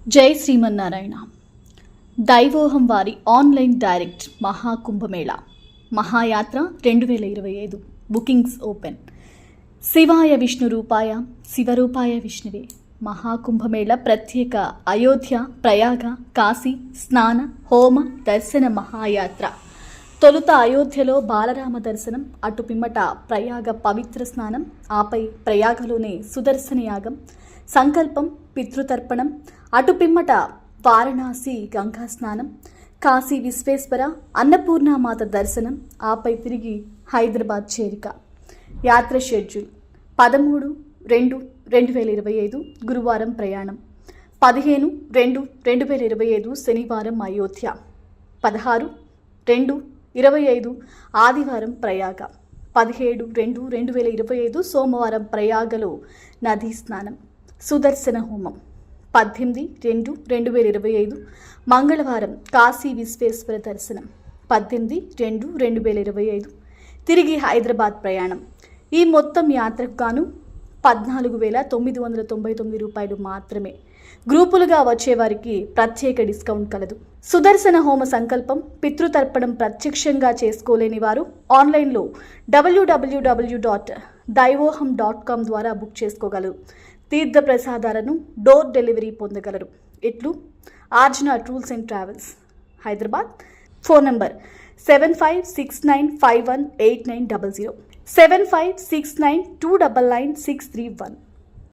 జై శ్రీమన్నారాయణ. దైవోహం వారి online direct Maha Kumbh Mela మహాయాత్ర 2025 బుకింగ్స్ ఓపెన్. శివాయ విష్ణు రూపాయ శివరూపాయ విష్ణువే. మహాకుంభమేళ ప్రత్యేక అయోధ్య, ప్రయాగ, కాశీ స్నాన హోమ దర్శన మహాయాత్ర. తొలుత అయోధ్యలో బాలరామ దర్శనం, అటు పిమ్మట ప్రయాగ పవిత్ర స్నానం, ఆపై ప్రయాగలోనే సుదర్శన యాగం, సంకల్పం, పితృతర్పణం, అటు పిమ్మట వారణాసి గంగా స్నానం, కాశీ విశ్వేశ్వర అన్నపూర్ణామాత దర్శనం, ఆపై తిరిగి హైదరాబాద్ చేరిక. యాత్ర షెడ్యూల్: 13/2/2025 గురువారం ప్రయాణం, 15/2/2025 శనివారం అయోధ్య, 16/2/25 ఆదివారం ప్రయాగ, 17/2/2025 సోమవారం ప్రయాగలో నదీ స్నానం, సుదర్శన హోమం, 18/2/2025 మంగళవారం కాశీ విశ్వేశ్వర దర్శనం, 18/2/2025 తిరిగి హైదరాబాద్ ప్రయాణం. ఈ మొత్తం యాత్రకు గాను 14,999 రూపాయలు మాత్రమే. గ్రూపులుగా వచ్చేవారికి ప్రత్యేక డిస్కౌంట్ కలదు. సుదర్శన హోమ సంకల్పం, పితృతర్పణం ప్రత్యక్షంగా చేసుకోలేని వారు ఆన్లైన్లో www.daivoham.com ద్వారా బుక్ చేసుకోగలరు. తీర్థ ప్రసాదాలను డోర్ డెలివరీ పొందగలరు. ఇట్లు Arjana tours and travels, Hyderabad. Phone number 7569518900, 7569299631.